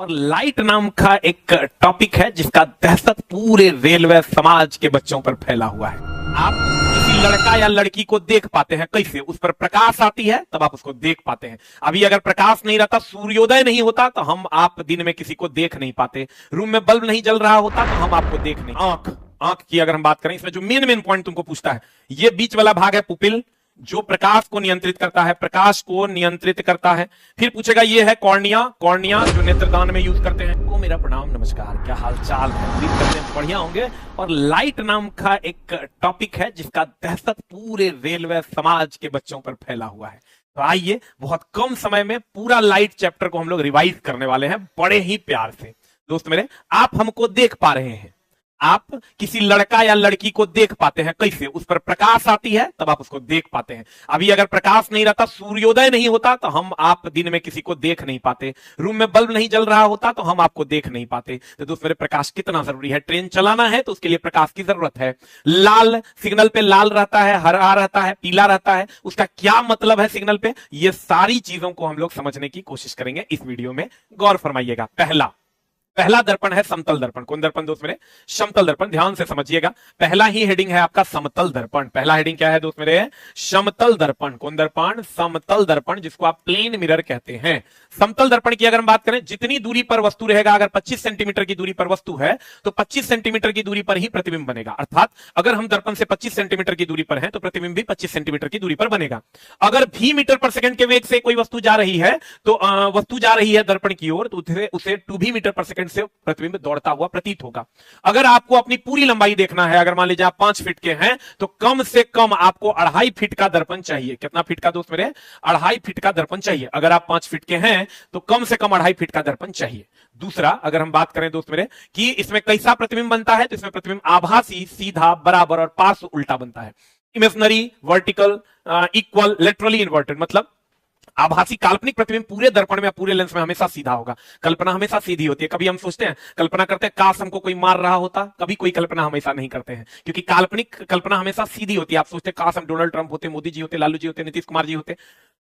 और लाइट नाम का एक टॉपिक है जिसका दहशत पूरे रेलवे समाज के बच्चों पर फैला हुआ है। आप किसी लड़का या लड़की को देख पाते हैं कैसे? उस पर प्रकाश आती है तब आप उसको देख पाते हैं। अभी अगर प्रकाश नहीं रहता, सूर्योदय नहीं होता तो हम आप दिन में किसी को देख नहीं पाते। रूम में बल्ब नहीं जल रहा होता तो हम आपको देख नहीं। आंख की अगर हम बात करें, इसमें जो मेन पॉइंट तुमको पूछता है, ये बीच वाला भाग है पुपिल, जो प्रकाश को नियंत्रित करता है, प्रकाश को नियंत्रित करता है। फिर पूछेगा ये है कॉर्निया, कॉर्निया जो नेत्रदान में यूज करते हैं। को मेरा प्रणाम, नमस्कार, क्या हाल चाल है? उम्मीद करते हैं बढ़िया होंगे। और लाइट नाम का एक टॉपिक है जिसका दहशत पूरे रेलवे समाज के बच्चों पर फैला हुआ है। तो आइए बहुत कम समय में पूरा लाइट चैप्टर को हम लोग रिवाइज करने वाले हैं बड़े ही प्यार से। दोस्त मेरे, आप हमको देख पा रहे हैं, आप किसी लड़का या लड़की को देख पाते हैं कैसे? उस पर प्रकाश आती है तब आप उसको देख पाते हैं। अभी अगर प्रकाश नहीं रहता, सूर्योदय नहीं होता तो हम आप दिन में किसी को देख नहीं पाते। रूम में बल्ब नहीं जल रहा होता तो हम आपको देख नहीं पाते। तो दोस्त मेरे, प्रकाश कितना जरूरी है। ट्रेन चलाना है तो उसके लिए प्रकाश की जरूरत है। लाल सिग्नल पे लाल रहता है, हरा रहता है, पीला रहता है, उसका क्या मतलब है सिग्नल पे? ये सारी चीजों को हम लोग समझने की कोशिश करेंगे इस वीडियो में। गौर फरमाइएगा। पहला दर्पण है समतल दर्पण। कौन दर्पण दोस्त मेरे? समतल दर्पण। ध्यान से समझिएगा, पहला ही हेडिंग है आपका समतल दर्पण। पहला हेडिंग क्या है दोस्त मेरे? समतल दर्पण। कौन दर्पण? समतल दर्पण, जिसको आप प्लेन मिरर कहते हैं। समतल दर्पण की अगर हम बात करें, जितनी दूरी पर वस्तु रहेगा, अगर 25 सेंटीमीटर की दूरी पर वस्तु है तो 25 सेंटीमीटर की दूरी पर ही प्रतिबिंब बनेगा। अर्थात अगर हम दर्पण से 25 सेंटीमीटर की दूरी पर हैं तो प्रतिबिंब भी 25 सेंटीमीटर की दूरी पर बनेगा। अगर भी मीटर पर सेकंड के वेग से कोई वस्तु जा रही है तो वस्तु जा रही है दर्पण की ओर, तो उसे 2 भी मीटर पर सेकंड से प्रतिबिंब दौड़ता हुआ प्रतीत होगा। अगर आपको अपनी पूरी लंबाई देखना है, अगर मान लीजिए आप 5 फीट के हैं तो कम से कम आपको 2.5 फीट का दर्पण चाहिए। कितना फीट का दोस्त मेरे? 2.5 फीट का दर्पण चाहिए। अगर आप 5 फीट के हैं तो कम से कम 2.5 फीट का दर्पण चाहिए। दूसरा, अगर हम बात करें दोस्त मेरे कि इसमें कैसा प्रतिबिंब बनता है, तो इसमें प्रतिबिंब आभासी, सीधा, बराबर और पार्श्व उल्टा बनता है। Imaginary, vertical, equal, laterally inverted. मतलब आभासी काल्पनिक प्रतिबिंब पूरे दर्पण में, पूरे लेंस में हमेशा सीधा होगा। कल्पना हमेशा सीधी होती है। कभी हम सोचते हैं, कल्पना करते हैं काश हमको कोई मार रहा होता। कभी कोई कल्पना हमेशा नहीं करते हैं, क्योंकि काल्पनिक कल्पना हमेशा सीधी होती है। आप सोचते हैं काश हम डोनाल्ड ट्रंप होते, मोदी जी होते, लालू जी होते, नीतीश कुमार जी होते।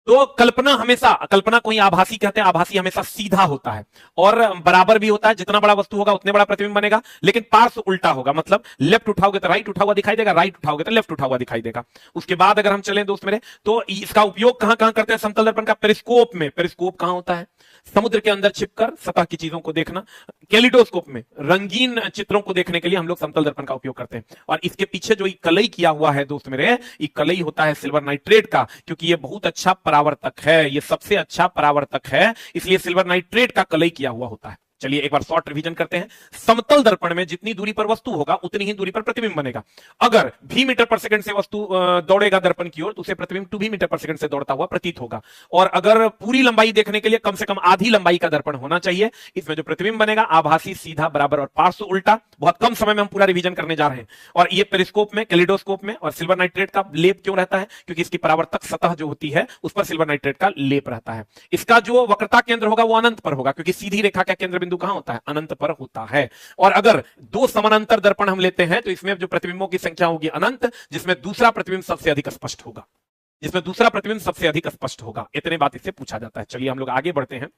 तो कल्पना को ही आभासी कहते हैं। आभासी हमेशा सीधा होता है और बराबर भी होता है। जितना बड़ा वस्तु होगा उतने बड़ा प्रतिबिंब बनेगा, लेकिन पार्श्व उल्टा होगा। मतलब लेफ्ट उठाओगे तो राइट उठा हुआ दिखाई देगा, राइट उठाओगे तो लेफ्ट उठा हुआ दिखाई देगा। उसके बाद अगर हम चलें दोस्त मेरे, तो इसका उपयोग कहां कहां करते हैं समतल दर्पण का? पेरिस्कोप में। पेरिस्कोप कहां होता है? समुद्र के अंदर छिपकर सतह की चीजों को देखना। कैलिडोस्कोप में रंगीन चित्रों को देखने के लिए हम लोग समतल दर्पण का उपयोग करते हैं। और इसके पीछे जो कलई किया हुआ है दोस्त मेरे, ये कलई होता है सिल्वर नाइट्रेट का, क्योंकि ये बहुत अच्छा परावर्तक है। ये सबसे अच्छा परावर्तक है, इसलिए सिल्वर नाइट्रेट का कलई किया हुआ होता है। चलिए एक बार शॉर्ट रिवीजन करते हैं। समतल दर्पण में जितनी दूरी पर वस्तु होगा उतनी ही दूरी पर प्रतिबिंब बनेगा। अगर भी मीटर पर सेकंड से वस्तु दौड़ेगा दर्पण की ओर तो उसे प्रतिबिंब 2 भी मीटर पर सेकंड से दौड़ता हुआ प्रतीत होगा। और अगर पूरी लंबाई देखने के लिए कम से कम आधी लंबाई का दर्पण होना चाहिए। इसमें जो प्रतिबिंब बनेगा आभासी, सीधा, बराबर और पार्श्व उल्टा। बहुत कम समय में हम पूरा रिवीजन करने जा रहे हैं। और ये पेरिस्कोप में, कैलिडोस्कोप में और सिल्वर नाइट्रेट का लेप क्यों रहता है? क्योंकि इसकी परावर्तक सतह जो होती है उस पर सिल्वर नाइट्रेट का लेप रहता है। इसका जो वक्रता केंद्र होगा वो अनंत पर होगा, क्योंकि सीधी रेखा का केंद्र बिंदु कहां होता है? अनंत पर होता है। और अगर 2 समानांतर दर्पण हम लेते हैं तो इसमें जो प्रतिबिंबों की संख्या होगी अनंत, जिसमें दूसरा प्रतिबिंब सबसे अधिक स्पष्ट होगा। इतने बात इससे पूछा जाता है। चलिए हम लोग आगे बढ़ते हैं।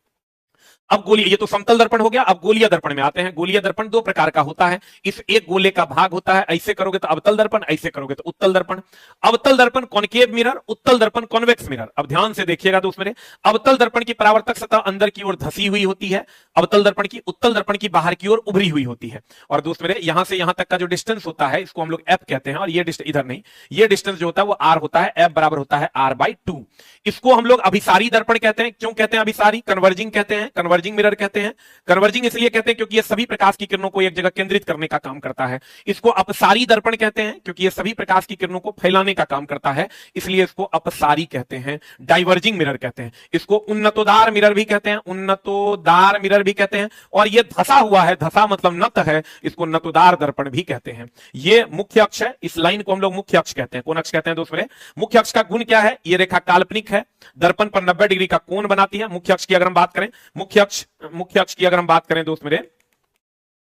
अब गोलीय, ये तो समतल दर्पण हो गया। अब गोलीय दर्पण में आते हैं। गोलीय दर्पण 2 प्रकार का होता है। इस एक गोले का भाग होता है। ऐसे करोगे तो अवतल दर्पण, ऐसे करोगे तो उत्तल दर्पण। अवतल दर्पण कॉनकेव मिरर, उत्तल दर्पण कॉन्वेक्स मिरर। अब ध्यान से देखिएगा दोस्त मेरे, अवतल दर्पण की परावर्तक सतह अंदर की ओर धसी हुई होती है। अवतल दर्पण की, उत्तल दर्पण की बाहर की ओर उभरी हुई होती है। और दोस्त मेरे, यहां से यहां तक का जो डिस्टेंस होता है इसको हम लोग एफ कहते हैं। और ये इधर नहीं, ये डिस्टेंस जो होता है वो आर होता है। एफ बराबर होता है r/2। इसको हम लोग अभिसारी दर्पण कहते हैं। क्यों कहते हैं अभिसारी? कन्वर्जिंग कहते हैं, कन्वर्जिंग मिरर कहते हैं। कन्वर्जिंग इसलिए कहते हैं क्योंकि ये सभी प्रकाश की किरणों को एक जगह केंद्रित करने का काम करता है। इसको अपसारी दर्पण कहते हैं क्योंकि ये सभी प्रकाश की किरणों को फैलाने का काम करता है, इसलिए इसको अपसारी कहते हैं। डाइवर्जिंग मिरर कहते हैं। इसको उन्नतोदार मिरर भी कहते हैं, उन्नतोदार मिरर भी कहते हैं। और ये धसा हुआ है, धसा मतलब नत है, इसको नतोदार दर्पण भी कहते हैं। ये मुख्य अक्ष है, इस लाइन को हम लोग मुख्य अक्ष कहते हैं। कौन अक्ष कहते हैं दोस्त मेरे? मुख्य अक्ष का गुण क्या है? ये रेखा काल्पनिक है, दर्पण पर 90 डिग्री का कोण बनाती है। मुख्य अक्ष की अगर हम बात करें, मुख्य अक्ष की अगर हम बात करें दोस्त मेरे,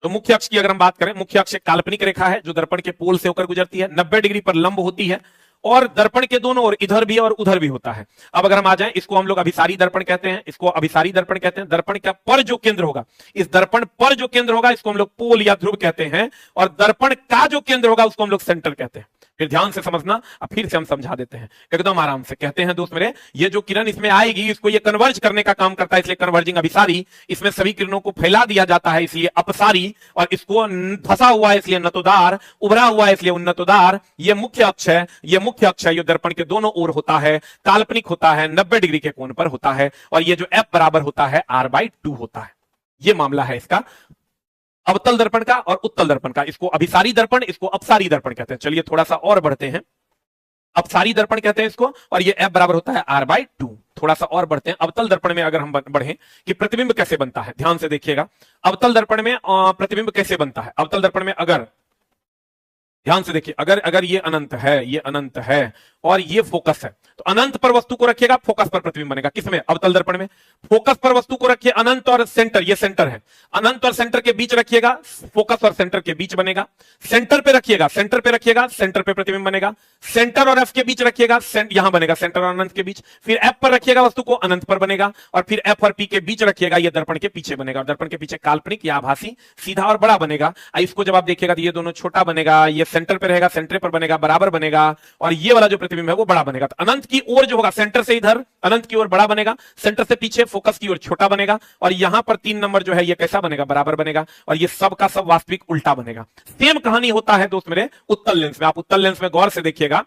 तो मुख्य अक्ष की अगर हम बात करें, मुख्य अक्ष एक काल्पनिक रेखा है जो दर्पण के पोल से होकर गुजरती है, 90 डिग्री पर लंब होती है और दर्पण के दोनों ओर इधर भी और उधर भी होता है। अब अगर हम आ जाएं, इसको हम लोग अभिसारी दर्पण कहते हैं, इसको अभिसारी दर्पण कहते हैं। दर्पण का पर जो केंद्र होगा, इस दर्पण पर जो केंद्र होगा इसको हम लोग पोल या ध्रुव कहते हैं, और दर्पण का जो केंद्र होगा उसको हम लोग सेंटर कहते हैं। फिर ध्यान से समझना, अब फिर से हम समझा देते हैं एकदम आराम से। कहते हैं दोस्त मेरे, ये जो किरण इसमें आएगी इसको ये कन्वर्ज करने का काम करता है, इसलिए कन्वर्जिंग अभिसारी। इसमें सभी किरणों को फैला दिया जाता है इसलिए अपसारी, और इसको फंसा हुआ है इसलिए नतोदार, उभरा हुआ है इसलिए उन्नतोदार। ये मुख्य अक्ष है, ये मुख्य अक्ष है, ये दर्पण के दोनों ओर होता है, काल्पनिक होता है, 90 डिग्री के कोण पर होता है, और ये जो एफ बराबर होता है R/2 होता है। ये मामला है इसका अवतल दर्पण का और उत्तल दर्पण का। इसको अभिसारी दर्पण, इसको अपसारी दर्पण कहते हैं। चलिए थोड़ा सा और बढ़ते हैं। अपसारी दर्पण कहते हैं इसको, और ये एफ बराबर होता है R/2। थोड़ा सा और बढ़ते हैं। अवतल दर्पण में अगर हम बढ़ें कि प्रतिबिंब कैसे बनता है, ध्यान से देखिएगा। अवतल दर्पण में प्रतिबिंब कैसे बनता है। अवतल दर्पण में अगर ध्यान से देखिए, अगर ये अनंत है, ये अनंत है और ये फोकस है, तो अनंत पर वस्तु को रखिएगा, फोकस पर प्रतिबिंब बनेगा। किसमें? अवतल दर्पण में। फोकस पर वस्तु को रखिए, अनंत और सेंटर, ये सेंटर है, अनंत और सेंटर के बीच रखिएगा, फोकस और सेंटर के बीच बनेगा। सेंटर पे रखिएगा, सेंटर पे रखिएगा, सेंटर पे प्रतिबिंब बनेगा। सेंटर और एफ के बीच रखिएगा, यहां बनेगा सेंटर और अनंत के बीच। फिर एफ पर रखिएगा वस्तु को, अनंत पर बनेगा, और फिर एफ और पी के बीच रखिएगा, ये दर्पण के पीछे बनेगा। और दर्पण के पीछे काल्पनिक या आभासी, सीधा और बड़ा बनेगा। इसको जब आप देखिएगा तो ये दोनों छोटा बनेगा, ये सेंटर पे रहेगा, सेंटर पर बनेगा, बराबर बनेगा, और ये वाला जो प्रतिबिंब है वो बड़ा बनेगा। तो अनंत की ओर जो होगा, सेंटर से इधर अनंत की ओर बड़ा बनेगा, सेंटर से पीछे फोकस की ओर छोटा बनेगा, और यहां पर 3 नंबर जो है ये कैसा बनेगा? बराबर बनेगा, और ये सब का सब वास्तविक उल्टा बनेगा। सेम कहानी होता है दोस्त मेरे उत्तल लेंस में। आप उत्तल लेंस में गौर से देखिएगा,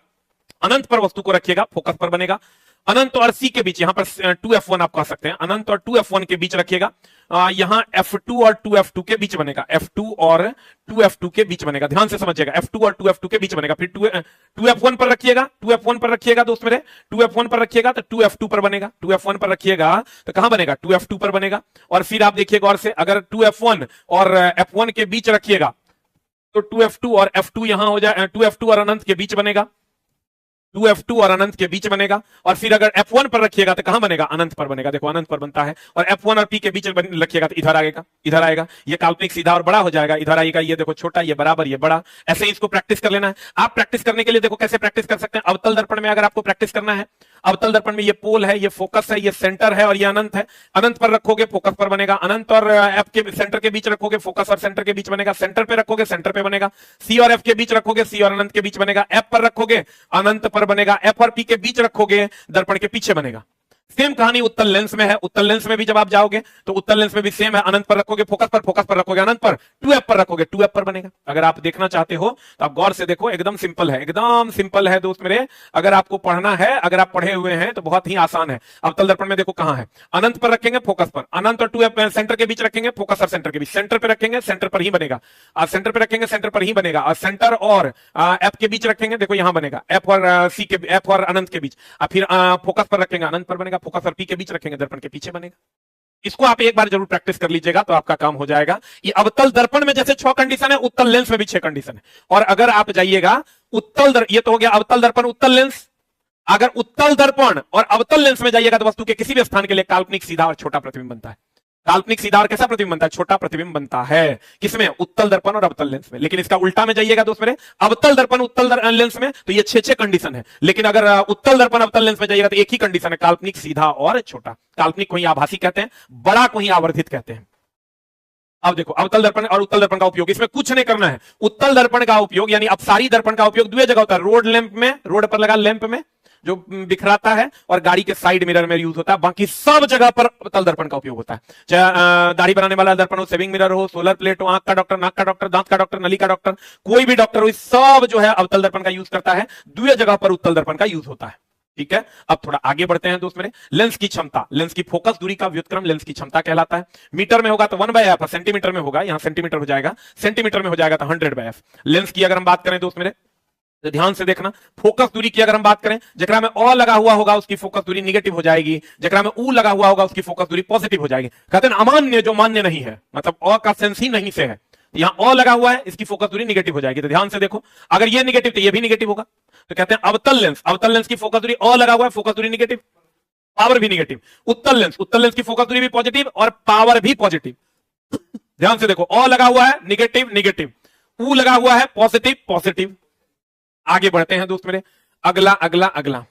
अनंत पर वस्तु को रखिएगा, फोकस पर बनेगा। अनंत और सी के बीच, यहां पर 2f1 आप कह सकते हैं, अनंत और 2f1 के बीच रखिएगा। यहां f2 और 2f2 के बीच बनेगा, f2 और 2f2 के बीच बनेगा। ध्यान से समझिएगा, f2 और 2f2 के बीच बनेगा। फिर 2f1 पर रखिएगा, 2f1 पर रखिएगा दोस्त मेरे, 2f1 पर रखिएगा तो 2f2 पर बनेगा। 2f1 पर रखिएगा तो कहां बनेगा? 2f2 पर बनेगा। और फिर आप देखिएगा और से, अगर 2f1 और f1 के बीच रखिएगा तो 2f2 और f2 यहां हो जाए, 2f2 और अनंत के बीच बनेगा, 2f2 और अनंत के बीच बनेगा। और फिर अगर f1 पर रखिएगा तो कहां बनेगा? अनंत पर बनेगा। देखो अनंत पर बनता है। और f1 और p के बीच रखिएगा तो इधर आएगा, इधर आएगा, ये काल्पनिक सीधा और बड़ा हो जाएगा, इधर आएगा, ये देखो छोटा, ये बराबर, ये बड़ा। ऐसे ही इसको प्रैक्टिस कर लेना है। आप प्रैक्टिस करने के लिए देखो कैसे प्रैक्टिस कर सकते हैं। अवतल दर्पण में अगर आपको प्रैक्टिस करना है, अवतल दर्पण में ये पोल है, ये फोकस है, ये सेंटर है, और ये अनंत है। अनंत पर रखोगे, फोकस पर बनेगा। अनंत और एफ के सेंटर के बीच रखोगे, फोकस और सेंटर के बीच बनेगा। सेंटर पे रखोगे, सेंटर पे बनेगा। सी और एफ के बीच रखोगे, सी और अनंत के बीच बनेगा। एफ पर रखोगे, अनंत पर बनेगा। एफ और पी के बीच रखोगे, दर्पण के पीछे बनेगा। सेम कहानी उत्तल लेंस में है। उत्तल लेंस में भी जब आप जाओगे तो उत्तल लेंस में भी सेम है। अनंत पर रखोगे, फोकस पर रखोगे, अनंत पर 2f पर रखोगे, 2f पर बनेगा। अगर आप देखना चाहते हो तो आप गौर से देखो, एकदम सिंपल है, एकदम सिंपल है दोस्त मेरे। अगर आपको पढ़ना है, अगर आप पढ़े हुए हैं तो बहुत ही आसान है। अवतल दर्पण में देखो कहां है, अनंत पर रखेंगे, फोकस पर, अनंत और 2f सेंटर के बीच रखेंगे, फोकस और सेंटर के बीच, सेंटर पे रखेंगे, सेंटर पर ही बनेगा। सेंटर पे रखेंगे, सेंटर पर ही बनेगा। और सेंटर और एफ के बीच रखेंगे, देखो यहां बनेगा, एफ और सी के, एफ और अनंत के बीच। फिर फोकस पर रखेंगे, अनंत पर बनेगा, फोकस और पी के बीच रखेंगे, दर्पण के पीछे बनेगा। इसको आप एक बार जरूर प्रैक्टिस कर लीजिएगा तो आपका काम हो जाएगा। ये अवतल दर्पण में जैसे 6 कंडीशन है, उत्तल लेंस में भी 6 कंडीशन है। और अगर आप जाइएगा ये तो हो गया अवतल दर्पण, उत्तल लेंस। अगर उत्तल दर्पण और अवतल लेंस में जाइएगा तो वस्तु के किसी भी स्थान के लिए काल्पनिक सीधा और छोटा प्रतिबिंब बनता है। काल्पनिक सीधा और कैसा प्रतिबिंब बनता है? छोटा प्रतिबिंब बनता है। किसमें? उत्तल दर्पण और अवतल लेंस में। लेकिन इसका उल्टा में जाइएगा दोस्त मेरे, अवतल दर्पण उत्तल लेंस में तो ये 6 कंडीशन है। लेकिन अगर उत्तल दर्पण अवतल लेंस में जाइएगा तो एक ही कंडीशन है, काल्पनिक सीधा और छोटा। काल्पनिक को ही आभासी कहते हैं, बड़ा को ही आवर्धित कहते हैं। अब देखो अवतल दर्पण और उत्तल दर्पण का उपयोग, इसमें कुछ नहीं करना है। उत्तल दर्पण का उपयोग यानी अपसारी दर्पण का उपयोग 2 जगह होता है, रोड लैंप में, रोड पर लगा लैंप में जो बिखराता है, और गाड़ी के साइड मिरर में यूज होता है। बाकी सब जगह पर अवतल दर्पण का उपयोग होता है। चाहे दाढ़ी बनाने वाला दर्पण हो, सेविंग मिरर हो, सोलर प्लेट हो, आंख का डॉक्टर, नाक का डॉक्टर, दांत का डॉक्टर, नली का डॉक्टर, कोई भी डॉक्टर हो, सब जो है अवतल दर्पण का यूज करता है। 2 जगह पर उत्तल दर्पण का यूज होता है। ठीक है, अब थोड़ा आगे बढ़ते हैं दोस्त मेरे। लेंस की क्षमता, लेंस की फोकस दूरी का व्युत्क्रम लेंस की क्षमता कहलाता है। मीटर में होगा तो 1/f, सेंटीमीटर में होगा, यहां सेंटीमीटर हो जाएगा, सेंटीमीटर में हो जाएगा तो 100/f। लेंस की अगर हम बात करें दोस्त मेरे तो ध्यान से देखना, फोकस दूरी की अगर हम बात करें, जकरा में अ लगा हुआ होगा उसकी फोकस दूरी निगेटिव हो जाएगी, जकरा में ऊ लगा हुआ होगा उसकी फोकस दूरी पॉजिटिव हो जाएगी। कहते हैं अमान्य जो मान्य नहीं है, मतलब अ का सेंस ही नहीं से है, यहां अ लगा हुआ है, इसकी फोकस दूरी निगेटिव हो जाएगी। तो ध्यान से देखो, अगर ये निगेटिव तो ये भी निगेटिव होगा। तो कहते हैं अवतल लेंस, अवतल लेंस की फोकस दूरी अ लगा हुआ है, फोकस दूरी निगेटिव, पावर भी निगेटिव। उत्तल लेंस, उत्तल लेंस की फोकस दूरी भी पॉजिटिव और पावर भी पॉजिटिव। ध्यान से देखो, अ लगा हुआ है निगेटिव निगेटिव, ऊ लगा हुआ है पॉजिटिव पॉजिटिव। आगे बढ़ते हैं दोस्त मेरे। अगला अगला अगला,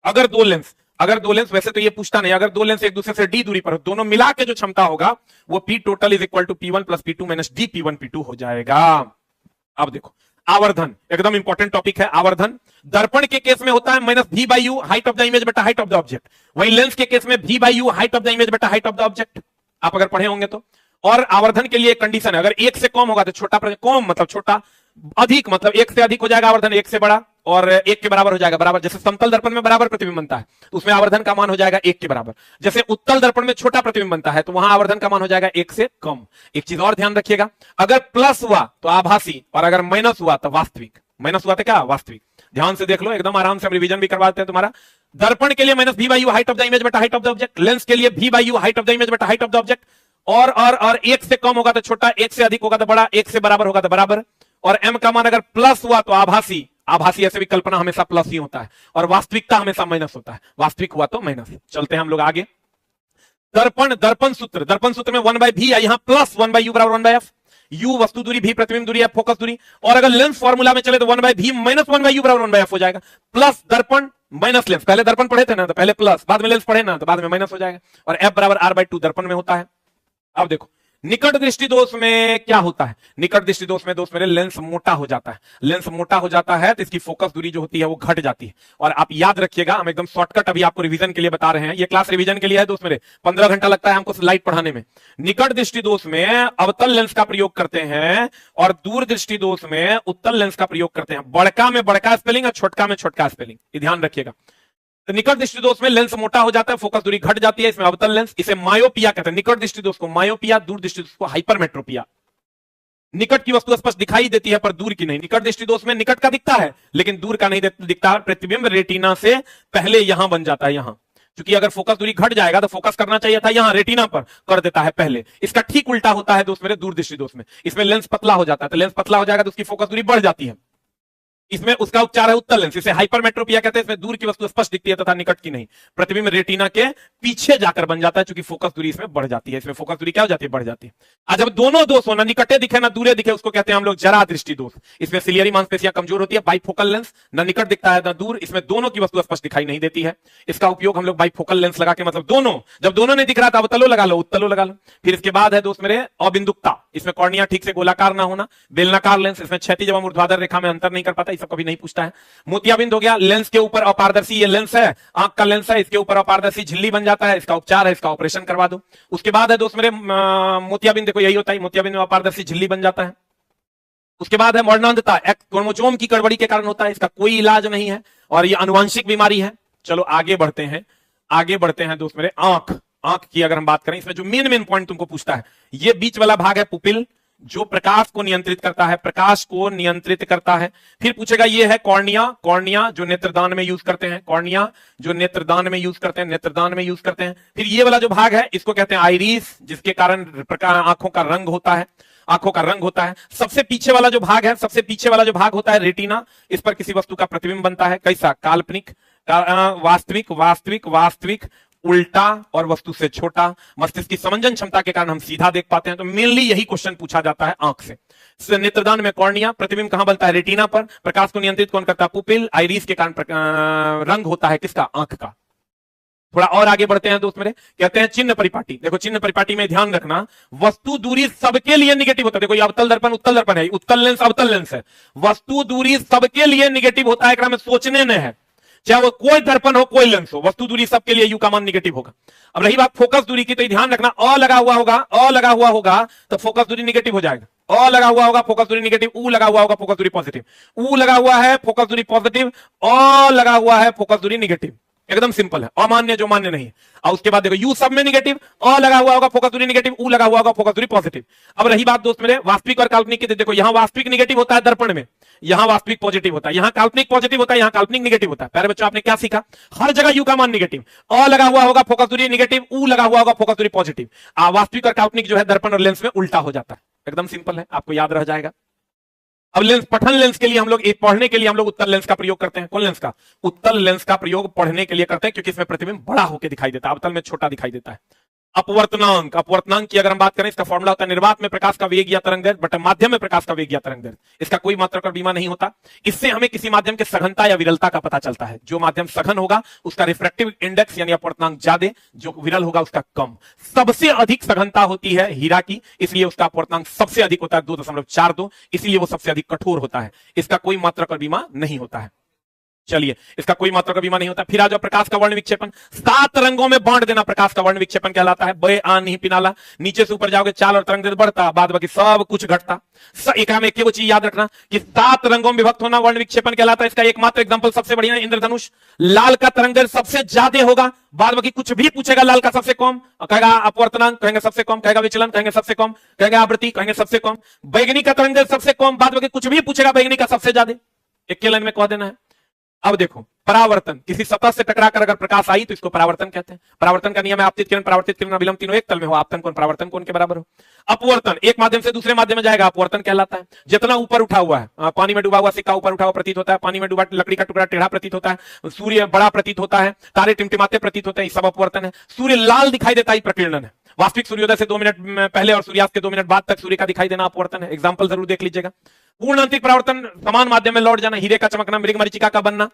अगर दो लेंस वैसे तो ये पूछता नहीं, अगर दो लेंस एक दूसरे से डी दूरी पर हो, दोनों मिला के जो क्षमता होगा वो P total is equal to P1 plus P2 minus D P1 P2 हो जाएगा। अब देखो आवर्धन, एकदम इंपॉर्टेंट टॉपिक है आवर्धन। दर्पण के केस में होता है minus V by u height of the image बटा हाइट ऑफ द ऑब्जेक्ट, वही लेंस के केस में V by u height of the image बटा हाइट ऑफ द ऑब्जेक्ट, आप अगर पढ़े होंगे तो। और आवर्धन के लिए एक कंडीशन है, अगर एक से कम होगा तो छोटा, कम मतलब छोटा, अधिक मतलब एक से अधिक हो जाएगा आवर्धन, एक से बड़ा, और एक के बराबर हो जाएगा बराबर। जैसे समतल दर्पण में बराबर प्रतिबिंब बनता है तो उसमें आवर्धन का मान हो जाएगा एक के बराबर। जैसे उत्तल दर्पण में छोटा प्रतिबिंब बनता है तो वहां आवर्धन का मान हो जाएगा एक से कम। एक चीज और ध्यान रखिएगा, अगर प्लस हुआ तो आभासी, और अगर माइनस हुआ तो वास्तविक। माइनस हुआ तो क्या? वास्तविक। ध्यान से देख लो, एकदम आराम से हम रिवीजन भी करवाते हैं तुम्हारा। दर्पण के लिए minus V by u height of the image बटा height of the object, lens के लिए V by u height of the image बटा हाइट ऑफ द ऑब्जेक्ट, और एक से कम होगा तो छोटा, एक से अधिक होगा तो बड़ा, एक से बराबर होगा तो बराबर। और m का मान अगर प्लस हुआ तो आभासी, आभासी ऐसे भी कल्पना हमेशा प्लस ही होता है, और वास्तविकता हमेशा माइनस होता है, वास्तविक हुआ तो माइनस। चलते हैं हम लोग आगे। दर्पण सूत्र में 1/v है, यहां प्लस 1/u बराबर 1/f। u वस्तु दूरी, v प्रतिबिंब दूरी, f फोकस दूरी, और अगर लेंस फॉर्मूला में चले तो 1/v माइनस 1/u बराबर 1/f हो जाएगा। प्लस दर्पण माइनस लेंस, पहले दर्पण पढ़े थे ना तो पहले प्लस, बाद में लेंस पढ़े ना तो बाद में माइनस हो जाएगा, और f बराबर r/2 दर्पण में होता है। अब देखो निकट दृष्टि दोष में क्या होता है, निकट दृष्टि दोष में दोस्त मेरे लेंस मोटा हो जाता है। लेंस मोटा हो जाता है तो इसकी फोकस दूरी जो होती है वो घट जाती है। और आप याद रखिएगा, हम एकदम शॉर्टकट अभी आपको रिवीजन के लिए बता रहे हैं, ये क्लास रिवीजन के लिए है दोस्त मेरे, 15 घंटा लगता है हमको स्लाइड पढ़ाने में। निकट दृष्टि दोष में अवतल लेंस का प्रयोग करते हैं और दूर दृष्टि दोष में उत्तल लेंस का प्रयोग करते हैं। बड़का में बड़का स्पेलिंग और छोटका में छोटका स्पेलिंग, ये ध्यान रखिएगा। तो निकट दृष्टि दोष में लेंस मोटा हो जाता है, फोकस दूरी घट जाती है, इसमें अवतल लेंस, इसे मायोपिया कहते हैं। निकट दृष्टि दोष को मायोपिया, दूर दृष्टि दोष को हाइपरमेट्रोपिया। निकट की वस्तु स्पष्ट दिखाई देती है पर दूर की नहीं। निकट दृष्टि दोष में निकट का दिखता है लेकिन दूर का नहीं दिखता। प्रतिबिंब रेटिना से पहले यहां बन जाता है, यहां, क्योंकि अगर फोकस दूरी घट जाएगा तो फोकस करना चाहिए था यहां, रेटिना पर कर देता है पहले। इसका ठीक उल्टा होता है दोस्त मेरे दूर दृष्टि दोष में, इसमें लेंस पतला हो जाता है, तो लेंस पतला हो जाएगा तो उसकी फोकस दूरी बढ़ जाती है। इसमें उसका उपचार है उत्तल लेंस, इसे हाइपरमेट्रोपिया कहते हैं। इसमें दूर की वस्तु स्पष्ट दिखती है तथा निकट की नहीं। प्रतिबिंब रेटिना के पीछे जाकर बन जाता है क्योंकि फोकस दूरी इसमें बढ़ जाती है। इसमें फोकस दूरी क्या हो जाती है? बढ़ जाती है। आज जब दोनों दोष हो, ना निकटे दिखे ना दूरे दिखे, उसको कहते हैं हम लोग जरा दृष्टि दोष। इसमें सिलियरी मांसपेशियां कमजोर होती है, बाइफोकल लेंस, ना निकट दिखता है ना दूर, इसमें दोनों की वस्तु स्पष्ट दिखाई नहीं देती है। इसका उपयोग हम लोग बाइफोकल लेंस लगा के, मतलब दोनों, जब दोनों नहीं दिख रहा था अवतलो लगा लो, उत्तलो लगा लो। फिर इसके बाद है दोस्त मेरे अबिंदुकता, इसमें कॉर्निया ठीक से गोलाकार ना होना। बेलनाकार लेंस, इसमें क्षैतिज एवं ऊर्ध्वाधर रेखा में अंतर नहीं कर पाता, इसको कभी नहीं पूछता है। मोतियाबिंद हो गया, लेंस के ऊपर अपारदर्शी, ये लेंस है, आंख का लेंस है, इसके ऊपर अपारदर्शी झिल्ली बन जाता है, इसका उपचार है, इसका ऑपरेशन करवा दो। उसके बाद है दोस्त मेरे मोतियाबिंद, देखो यही होता है, मोतियाबिंद में अपारदर्शी झिल्ली बन जाता है। उसके बाद है मरणांधता, क्रोमोसोम की गड़बड़ी के कारण होता है, इसका कोई इलाज नहीं है और ये आनुवांशिक बीमारी है। चलो आगे बढ़ते हैं दोस्त मेरे। आंख की अगर हम बात करें, इसमें जो मेन पॉइंट तुमको पूछता है, ये बीच वाला भाग है पुपिल, जो प्रकाश को नियंत्रित करता है, फिर पूछेगा ये है कॉर्निया जो नेत्रदान में यूज करते हैं, फिर ये वाला जो भाग है इसको कहते हैं आइरिस, जिसके कारण आंखों का रंग होता है। सबसे पीछे वाला जो भाग होता है रेटिना, इस पर किसी वस्तु का प्रतिबिंब बनता है। कैसा? काल्पनिक, वास्तविक, उल्टा और वस्तु से छोटा। मस्तिष्क की समंजन क्षमता के कारण हम सीधा देख पाते हैं। तो मेनली यही क्वेश्चन पूछा जाता है आंख से। नेत्रदान में कॉर्निया, प्रतिबिंब कहां बनता है? रेटिना पर। प्रकाश को नियंत्रित कौन करता है? पुपिल। आइरिस के कारण रंग होता है किसका? आंख का। थोड़ा और आगे बढ़ते हैं दोस्त मेरे, कहते हैं चिन्ह परिपाटी। देखो चिन्ह परिपाटी में ध्यान रखना, वस्तु दूरी सबके लिए निगेटिव होता है। देखो ये अवतल दर्पण उत्तल दर्पण है, उत्तल लेंस अवतल लेंस है, वस्तु दूरी सबके लिए निगेटिव होता है, में सोचने न है, चाहे वो कोई दर्पण हो कोई लेंस हो, वस्तु दूरी सबके लिए यू का मान निगेटिव होगा। अब रही बात फोकस दूरी की, तो ध्यान रखना अ लगा हुआ होगा तो फोकस दूरी निगेटिव हो जाएगा। अ लगा हुआ होगा फोकस दूरी निगेटिव, ऊ लगा हुआ होगा फोकस दूरी पॉजिटिव, ऊ लगा हुआ है फोकस दूरी पॉजिटिव, अ लगा हुआ है फोकस दूरी निगेटिव। एकदम सिंपल है, अमान्य जो मान्य नहीं है। और उसके बाद देखो यू सब में निगेटिव, अ लगा हुआ होगा फोकस दूरी निगेटिव, ऊ लगा हुआ होगा फोकस दूरी पॉजिटिव। अब रही बात दोस्त मेरे वास्तविक और काल्पनिक की, देखो यहां वास्तविक निगेटिव होता है दर्पण में, यहां वास्तविक पॉजिटिव होता है, यहां काल्पनिक पॉजिटिव होता है, यहां काल्पनिक निगेटिव होता है। पहले बच्चों आपने क्या सीखा? हर जगह यू का मान निगेटिव, अ लगा हुआ होगा फोकस दूरी निगेटिव, ऊ लगा हुआ होगा फोकस दूरी पॉजिटिव। वास्तविक और काल्पनिक जो है दर्पण और लेंस में उल्टा हो जाता है। एकदम सिंपल है, आपको याद रह जाएगा। अब लेंस, पठन लेंस के लिए हम लोग, पढ़ने के लिए हम लोग उत्तल लेंस का प्रयोग करते हैं। कौन लेंस का? उत्तल लेंस का प्रयोग पढ़ने के लिए करते हैं, क्योंकि इसमें प्रतिबिंब बड़ा होकर दिखाई देता है, अवतल में छोटा दिखाई देता है। अपवर्तनांक, अपवर्तनांक की अगर हम बात करें, इसका फॉर्मूला होता है निर्वात में प्रकाश का वेग या तरंग दैर्ध्य बटा माध्यम में प्रकाश का वेग या तरंग दैर्ध्य। इसका कोई मात्रक और बीमा नहीं होता। इससे हमें किसी माध्यम के सघनता या विरलता का पता चलता है। जो माध्यम सघन होगा उसका रिफ्रैक्टिव इंडेक्स यानी अपवर्तनांक ज्यादा, जो विरल होगा उसका कम। सबसे अधिक सघनता होती है हीरा की, इसलिए उसका अपवर्तनांक सबसे अधिक होता है 2.42, इसलिए वो सबसे अधिक कठोर होता है। इसका कोई मात्रक और बीमा नहीं होता है। चलिए, इसका कोई मात्रा का बीमा नहीं होता। फिर आ जाओ प्रकाश का वर्ण विक्षेपण। 7 रंगों में बांट देना प्रकाश का वर्ण विक्षेपण कहलाता है। बे आ नहीं पिनाला, नीचे से ऊपर जाओगे चाल और तरंग बढ़ता, बाद बाकी सब कुछ घटता। एक वो चीज याद रखना कि 7 रंगों में विभक्त होना वर्ण विक्षेपण कहलाता है। इसका एकमात्र एग्जांपल सबसे बढ़िया है इंद्रधनुष। लाल का तरंग सबसे ज्यादा होगा, बाद बाकी कुछ भी पूछेगा लाल का सबसे कम, कहेगा अपवर्तनांक, कहेंगे सबसे कम, कहेगा विचलन, कहेंगे सबसे कम, कहेगा आवृत्ति, कहेंगे सबसे कम। बैगनी का तरंग सबसे कम, बाद बाकी कुछ भी पूछेगा बैगनी का सबसे ज्यादा। एक के लाइन में कह देना है। अब देखो परावर्तन, किसी सतह से टकराकर अगर प्रकाश आई तो इसको परावर्तन कहते हैं। परावर्तन का नियम है आपतित किरण, परावर्तित किरण, अभिलंब तीनों एक तल में हो, आपतन कोण परावर्तन कोण के बराबर हो। अपवर्तन, एक माध्यम से दूसरे माध्यम में जाएगा, अपवर्तन कहलाता है। जितना ऊपर उठा हुआ है, पानी में डूबा हुआ सिक्का ऊपर उठा हुआ प्रतीत होता है, पानी में डूबा लकड़ी का टुकड़ा टेढ़ा प्रतीत होता है, सूर्य बड़ा प्रतीत होता है, तारे टिमटिमाते प्रतीत होते हैं, सब अपवर्तन है। सूर्य लाल दिखाई देता है, प्रकीर्णन है। वास्तविक सूर्योदय से 2 मिनट पहले और सूर्यास्त के 2 मिनट बाद तक सूर्य का दिखाई देना अपवर्तन है। एग्जाम्पल जरूर देख लीजिएगा। पूर्ण आंतरिक परावर्तन, समान माध्यम में लौट जाना, हीरे का चमकना, मृगमरीचिका का बनना,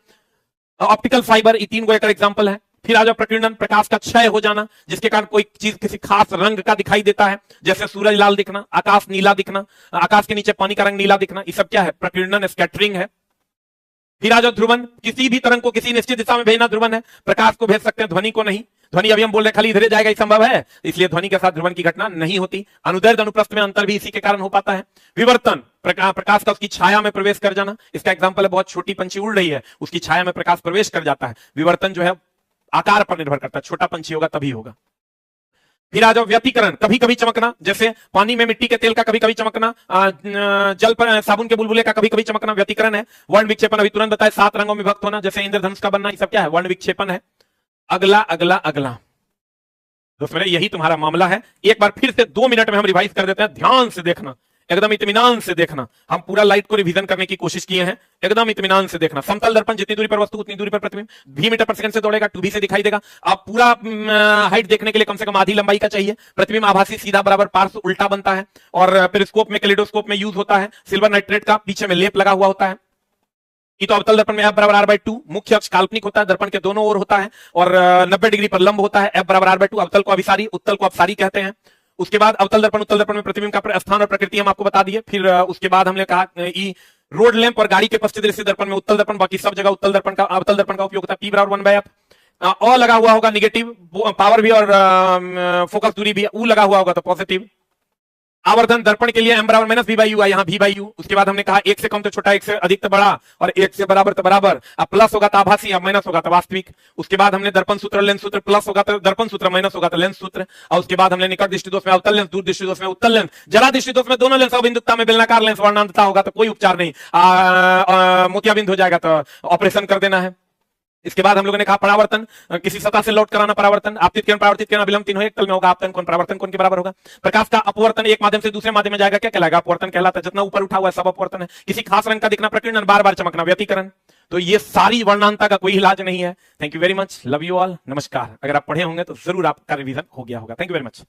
ऑप्टिकल फाइबर, ये 3 को एक एग्जांपल है। फिर आ जाओ प्रकीर्णन, प्रकाश का क्षय हो जाना, जिसके कारण कोई चीज किसी खास रंग का दिखाई देता है, जैसे सूरज लाल दिखना, आकाश नीला दिखना, आकाश के नीचे पानी का रंग नीला दिखना, ये सब क्या है? प्रकीर्णन, स्कैटरिंग है। फिर आ जाओ ध्रुवन, किसी भी तरंग को किसी निश्चित दिशा में भेजना ध्रुवन है। प्रकाश को भेज सकते हैं, ध्वनि को नहीं। ध्वनि अभी हम बोल रहे हैं खाली इधर जाएगा, ये संभव है, इसलिए ध्वनि के साथ ध्रुवन की घटना नहीं होती। अनुदैर्ध्य अनुप्रस्थ में अंतर भी इसी के कारण हो पाता है। विवर्तन, प्रकाश का उसकी छाया में प्रवेश कर जाना। इसका एग्जांपल है, बहुत छोटी पंछी उड़ रही है, उसकी छाया में प्रकाश प्रवेश कर जाता है। विवर्तन जो है आकार पर निर्भर करता है, छोटा पंछी होगा तभी होगा। फिर आ जाओ व्यतिकरण, कभी कभी चमकना, जैसे पानी में मिट्टी के तेल का कभी कभी चमकना, जल पर साबुन के बुलबुले का कभी कभी चमकना, व्यतिकरण है। वर्ण विक्षेपण अभी तुरंत बताए, 7 रंगों में विभक्त होना, जैसे इंद्रधनुष का बनना, ये सब क्या है? वर्ण विक्षेपण है। अगला अगला अगला दोस्तों, यही तुम्हारा मामला है। एक बार फिर से 2 मिनट में हम रिवाइज कर देते हैं, ध्यान से देखना, एकदम इत्मीनान से देखना। हम पूरा लाइट को रिवीजन करने की कोशिश किए हैं, एकदम इत्मीनान से देखना। समतल दर्पण, जितनी दूरी पर वस्तु उतनी दूरी पर प्रतिबिंब, v मीटर पर सेकंड से दौड़ेगा, 2v से दिखाई देगा। आप पूरा हाइट देखने के लिए कम से कम आधी लंबाई का चाहिए। प्रतिबिंब आभासी, सीधा, बराबर, पार्श्व, उल्टा बनता है, और पेरिस्कोप में, कैलिडोस्कोप में यूज होता है। सिल्वर नाइट्रेट का पीछे में लेप लगा हुआ होता है। ये तो अवतल दर्पण में f बराबर r/2, मुख्य अक्ष काल्पनिक होता है, दर्पण के दोनों ओर होता है, और 90 डिग्री पर लंब होता है। f बराबर r/2, अवतल को अभिसारी, उत्तल को अपसारी कहते हैं। उसके बाद अवतल दर्पण, उत्तल दर्पण में प्रतिबिंब का स्थान और प्रकृति हम आपको बता दिए। फिर उसके बाद हमने कहा रोड लैंप और गाड़ी के पश्चिम दृश्य दर्पण में उत्तल दर्पण, बाकी सब जगह उत्तल दर्पण का, अवतल दर्पण का उपयोग होता है। p बराबर 1/f, और लगा हुआ होगा निगेटिव, पावर भी और फोकस दूरी भी, u लगा हुआ होगा तो पॉजिटिव। आवर्धन दर्पण के लिए m बराबर -v/u, यहाँ v/u। उसके बाद हमने कहा 1 से कम तो छोटा, 1 से अधिक तो बड़ा, और 1 से बराबर तो बराबर। अब प्लस होगा तो आभासी, अब माइनस होगा तो वास्तविक। उसके बाद हमने दर्पण सूत्र, लेंस सूत्र, प्लस होगा तो दर्पण सूत्र, माइनस होगा तो लेंस सूत्र। और उसके बाद हमने निकट दृष्टि दोष में अवतल लेंस, दूर दृष्टि दोष में उत्तल लेंस, जरा दृष्टि दोष में दोनों लेंस, अबिंदुकता में बेलनाकार लेंस, वर्णांतता होगा तो कोई उपचार नहीं, मोतियाबिंद हो जाएगा तो ऑपरेशन कर देना है। इसके बाद हम लोगों ने कहा परावर्तन, किसी सतह से लौट कराना परावर्तन। आपतित किरण, परावर्तित किरण, अभिलंब तीनों एक तल में होगा, आपतन कोण परावर्तन कोण के बराबर होगा। प्रकाश का अपवर्तन, एक माध्यम से दूसरे माध्यम में जाएगा, क्या कहलाएगा? अपवर्तन कहलाता है। जितना ऊपर उठा हुआ है सब अपवर्तन है। किसी खास रंग का दिखना प्रकीर्णन, बार बार चमकना व्यतिकरण। तो ये सारी वर्णांता का कोई इलाज नहीं है। Thank you very much, love you all, नमस्कार। अगर आप पढ़े होंगे तो जरूर आपका रिवीजन हो गया होगा। Thank you very much.